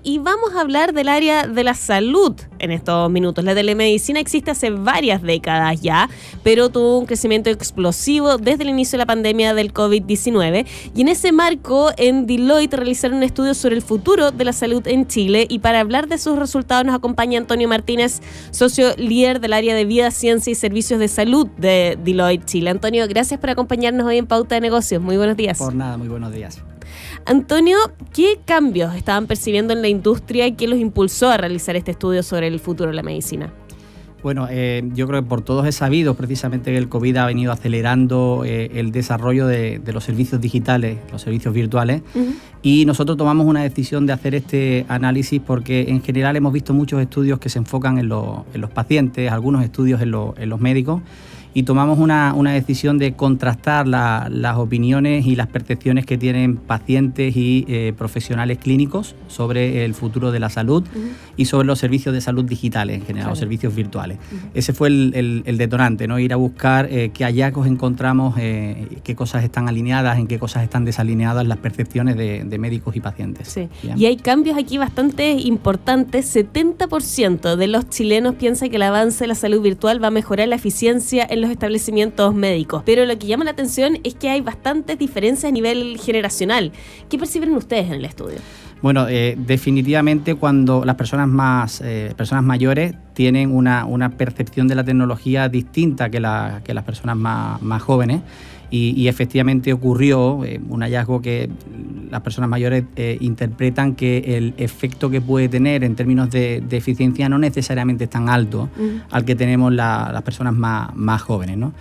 y vamos a hablar del área de la salud en estos minutos. La telemedicina existe hace varias décadas ya, pero tuvo un crecimiento explosivo desde el inicio de la pandemia del COVID-19 y en ese marco en Deloitte realizaron un estudio sobre el futuro de la salud en Chile y para hablar de sus resultados nos acompaña Antonio Martínez, socio líder del área de vida, ciencia y servicios de salud de Deloitte Chile. Antonio, gracias por acompañarnos hoy en Pauta de Negocios. Muy buenos días. Por nada, muy buenos días. Antonio, ¿qué cambios estaban percibiendo en la industria y qué los impulsó a realizar este estudio sobre el futuro de la medicina? Bueno, yo creo que por todos es sabido precisamente que el COVID ha venido acelerando el desarrollo de los servicios digitales, los servicios virtuales, y nosotros tomamos una decisión de hacer este análisis porque en general hemos visto muchos estudios que se enfocan en los pacientes, algunos estudios en los médicos, y tomamos una decisión de contrastar las opiniones y las percepciones que tienen pacientes y profesionales clínicos sobre el futuro de la salud y sobre los servicios de salud digitales en general, los servicios virtuales. Ese fue el detonante, ¿no? Ir a buscar qué hallazgos encontramos, qué cosas están alineadas, en qué cosas están desalineadas las percepciones de médicos y pacientes. Sí. Y hay cambios aquí bastante importantes. 70% de los chilenos piensa que el avance de la salud virtual va a mejorar la eficiencia en los establecimientos médicos. Pero lo que llama la atención es que hay bastantes diferencias a nivel generacional. ¿Qué perciben ustedes en el estudio? Bueno, definitivamente cuando las personas mayores tienen una percepción de la tecnología distinta que las personas más jóvenes y efectivamente ocurrió un hallazgo que las personas mayores interpretan que el efecto que puede tener en términos de eficiencia no necesariamente es tan alto al que tenemos las personas más jóvenes, ¿no?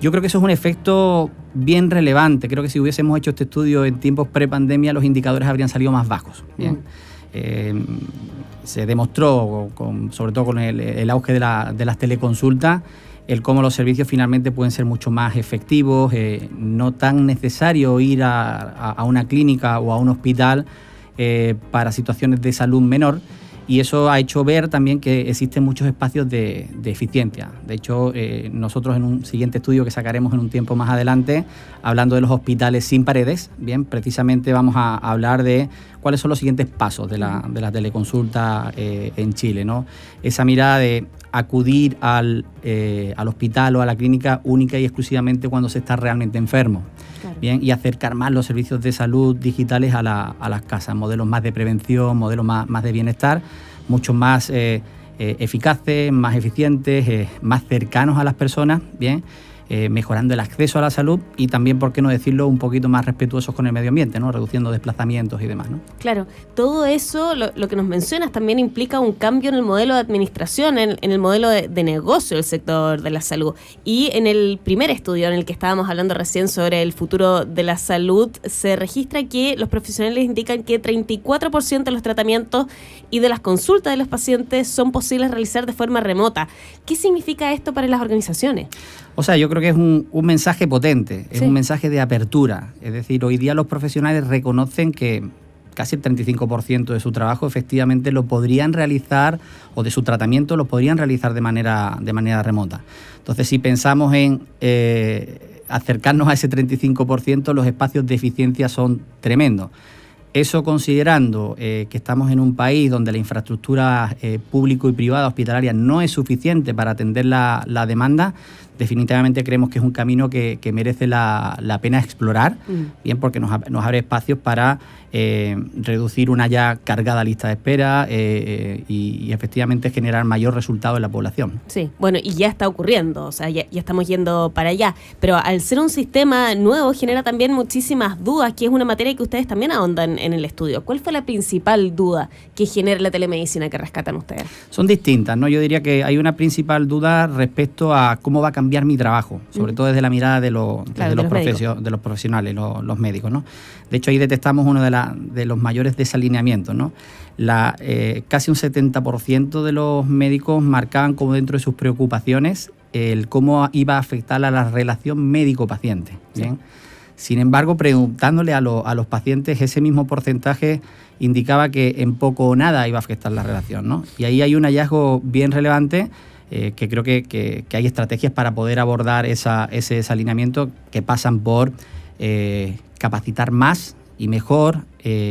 Yo creo que eso es un efecto bien relevante. Creo que si hubiésemos hecho este estudio en tiempos pre-pandemia, los indicadores habrían salido más bajos. Bien. Se demostró, sobre todo con el auge de las teleconsultas, el cómo los servicios finalmente pueden ser mucho más efectivos, no tan necesario ir a una clínica o a un hospital para situaciones de salud menor. Y eso ha hecho ver también que existen muchos espacios de eficiencia. De hecho, nosotros en un siguiente estudio que sacaremos en un tiempo más adelante, hablando de los hospitales sin paredes, bien, precisamente vamos a hablar de cuáles son los siguientes pasos de la teleconsulta en Chile, ¿no? Esa mirada de acudir al hospital o a la clínica única y exclusivamente cuando se está realmente enfermo. Claro. Bien, y acercar más los servicios de salud digitales a las casas, modelos más de prevención, modelos más de bienestar, mucho más eficaces, más eficientes, más cercanos a las personas, bien, mejorando el acceso a la salud y también, por qué no decirlo, un poquito más respetuosos con el medio ambiente, ¿no? Reduciendo desplazamientos y demás, ¿no? Claro, todo eso, lo que nos mencionas, también implica un cambio en el modelo de administración, en el modelo de negocio del sector de la salud. Y en el primer estudio en el que estábamos hablando recién sobre el futuro de la salud, se registra que los profesionales indican que 34% de los tratamientos y de las consultas de los pacientes son posibles realizar de forma remota. ¿Qué significa esto para las organizaciones? O sea, yo creo que es un mensaje potente, es un mensaje de apertura. Es decir, hoy día los profesionales reconocen que casi el 35% de su trabajo efectivamente lo podrían realizar, o de su tratamiento lo podrían realizar de manera remota. Entonces, si pensamos en acercarnos a ese 35%, los espacios de eficiencia son tremendos. Eso considerando que estamos en un país donde la infraestructura público y privada hospitalaria no es suficiente para atender la demanda, definitivamente creemos que es un camino que merece la pena explorar, bien, porque nos abre espacios para reducir una ya cargada lista de espera y efectivamente generar mayor resultado en la población. Sí, bueno, y ya está ocurriendo, o sea, ya estamos yendo para allá, pero al ser un sistema nuevo genera también muchísimas dudas, que es una materia que ustedes también ahondan en el estudio. ¿Cuál fue la principal duda que genera la telemedicina que rescatan ustedes? Son distintas, ¿no? Yo diría que hay una principal duda respecto a cómo va a cambiar mi trabajo, sobre todo desde la mirada de los profesionales, los médicos, ¿no? De hecho, ahí detectamos uno de los mayores desalineamientos, ¿no? Casi un 70% de los médicos marcaban como dentro de sus preocupaciones el cómo iba a afectar a la relación médico-paciente, ¿bien? Sin embargo, preguntándole a los pacientes, ese mismo porcentaje indicaba que en poco o nada iba a afectar la relación, ¿no? Y ahí hay un hallazgo bien relevante, que creo que hay estrategias para poder abordar ese desalineamiento que pasan por capacitar más y mejor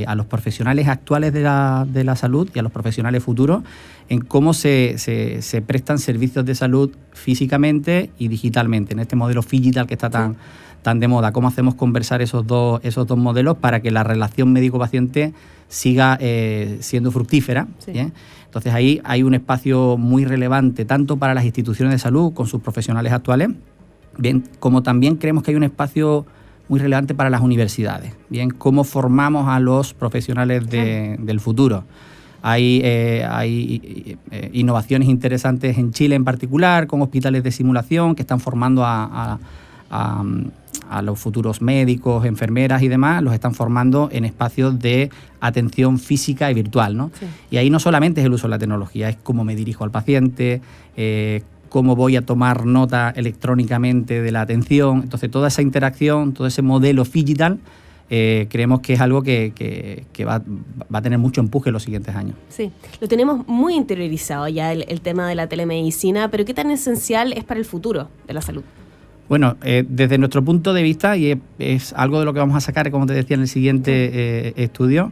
a los profesionales actuales de la salud y a los profesionales futuros en cómo se prestan servicios de salud físicamente y digitalmente, en este modelo digital que está tan de moda. Cómo hacemos conversar esos dos modelos para que la relación médico-paciente siga siendo fructífera. Sí. ¿Bien? Entonces ahí hay un espacio muy relevante tanto para las instituciones de salud con sus profesionales actuales, bien, como también creemos que hay un espacio muy relevante para las universidades. Bien, cómo formamos a los profesionales del futuro. Hay innovaciones interesantes en Chile en particular, con hospitales de simulación que están formando a los futuros médicos, enfermeras y demás, los están formando en espacios de atención física y virtual, ¿no? Sí. Y ahí no solamente es el uso de la tecnología, es cómo me dirijo al paciente, cómo voy a tomar nota electrónicamente de la atención. Entonces, toda esa interacción, todo ese modelo digital, creemos que es algo que va a tener mucho empuje en los siguientes años. Sí, lo tenemos muy interiorizado ya el tema de la telemedicina, pero ¿qué tan esencial es para el futuro de la salud? Bueno, desde nuestro punto de vista, y es algo de lo que vamos a sacar, como te decía, en el siguiente estudio,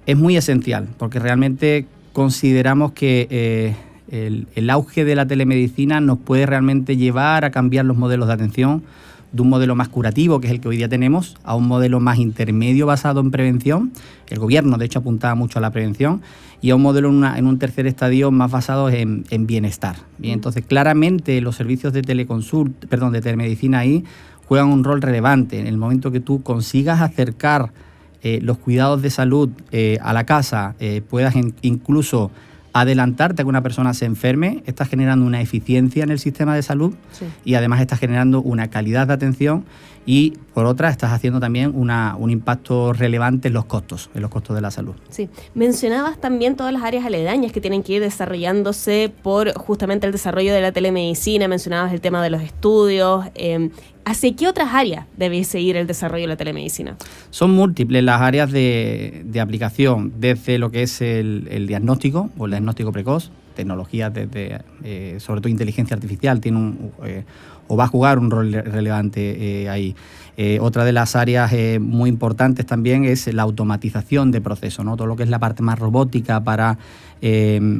es muy esencial, porque realmente consideramos que el auge de la telemedicina nos puede realmente llevar a cambiar los modelos de atención de un modelo más curativo, que es el que hoy día tenemos, a un modelo más intermedio basado en prevención. El gobierno, de hecho, apuntaba mucho a la prevención, y a un modelo en un tercer estadio más basado en bienestar. Bien, entonces, claramente los servicios de telemedicina ahí juegan un rol relevante. En el momento que tú consigas acercar los cuidados de salud a la casa, puedas incluso adelantarte a que una persona se enferme, estás generando una eficiencia en el sistema de salud. Sí. Y además estás generando una calidad de atención y, por otra, estás haciendo también un impacto relevante en los costos de la salud. Sí, mencionabas también todas las áreas aledañas que tienen que ir desarrollándose por justamente el desarrollo de la telemedicina, mencionabas el tema de los estudios. ¿Hacia qué otras áreas debe seguir el desarrollo de la telemedicina? Son múltiples las áreas de aplicación, desde lo que es el diagnóstico o el diagnóstico precoz, tecnologías desde, sobre todo inteligencia artificial, tiene o va a jugar un rol relevante ahí. Otra de las áreas muy importantes también es la automatización de procesos, ¿no? Todo lo que es la parte más robótica para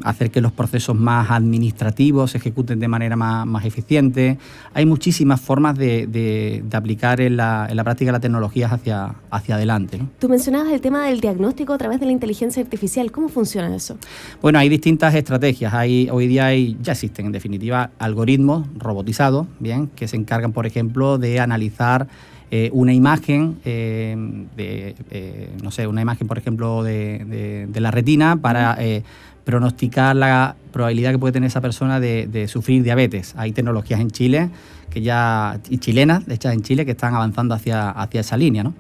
hacer que los procesos más administrativos se ejecuten de manera más eficiente. Hay muchísimas formas de aplicar en la práctica las tecnologías hacia adelante, ¿no? Tú mencionabas el tema del diagnóstico a través de la inteligencia artificial. ¿Cómo funciona eso? Bueno, hay distintas estrategias. Hoy día ya existen, en definitiva, algoritmos robotizados, bien, que se encargan, por ejemplo, de analizar una imagen, una imagen, por ejemplo, de la retina para pronosticar la probabilidad que puede tener esa persona de sufrir diabetes. Hay tecnologías en Chile y chilenas, hechas en Chile, que están avanzando hacia esa línea, ¿no?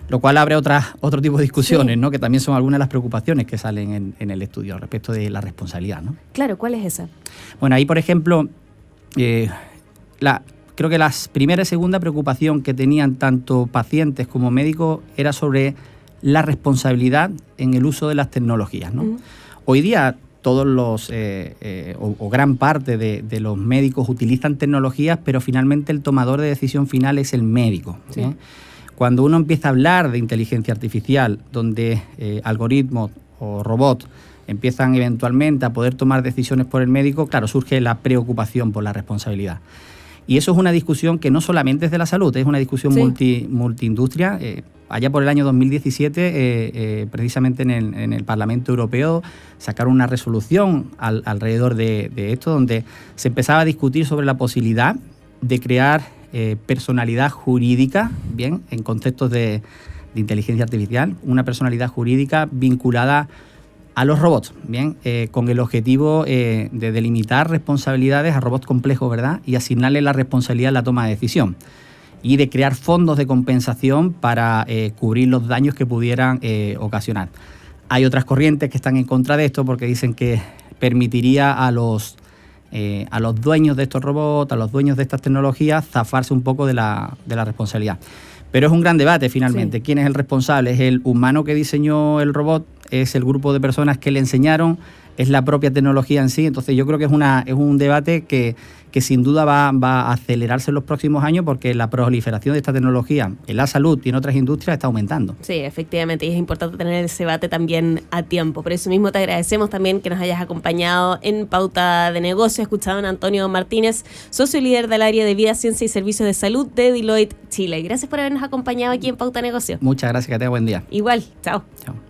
Lo cual abre otro tipo de discusiones, sí, ¿no? Que también son algunas de las preocupaciones que salen en el estudio respecto de la responsabilidad, ¿no? Claro, ¿cuál es esa? Bueno, ahí, por ejemplo, creo que la primera y segunda preocupación que tenían tanto pacientes como médicos era sobre la responsabilidad en el uso de las tecnologías, ¿no? Hoy día todos o gran parte de los médicos utilizan tecnologías, pero finalmente el tomador de decisión final es el médico, ¿sí? Cuando uno empieza a hablar de inteligencia artificial, donde algoritmos o robots empiezan eventualmente a poder tomar decisiones por el médico, claro, surge la preocupación por la responsabilidad. Y eso es una discusión que no solamente es de la salud, es una discusión multiindustria. Allá por el año 2017, precisamente en el Parlamento Europeo, sacaron una resolución alrededor de esto, donde se empezaba a discutir sobre la posibilidad de crear personalidad jurídica, bien, en contextos de inteligencia artificial, una personalidad jurídica vinculada a los robots, bien, con el objetivo de delimitar responsabilidades a robots complejos, ¿verdad? Y asignarle la responsabilidad en la toma de decisión. Y de crear fondos de compensación para cubrir los daños que pudieran ocasionar. Hay otras corrientes que están en contra de esto porque dicen que permitiría a los dueños de estos robots, a los dueños de estas tecnologías, zafarse un poco de la responsabilidad. Pero es un gran debate finalmente. Sí. ¿Quién es el responsable? ¿Es el humano que diseñó el robot? ¿Es el grupo de personas que le enseñaron? es la propia tecnología en sí. Entonces yo creo que es un debate que sin duda va a acelerarse en los próximos años, porque la proliferación de esta tecnología en la salud y en otras industrias está aumentando. Sí, efectivamente, y es importante tener ese debate también a tiempo. Por eso mismo te agradecemos también que nos hayas acompañado en Pauta de Negocio. Escuchaban a Antonio Martínez, socio líder del área de Vida, Ciencia y Servicios de Salud de Deloitte Chile. Gracias por habernos acompañado aquí en Pauta de Negocio. Muchas gracias, que tenga buen día. Igual, chao. Chao.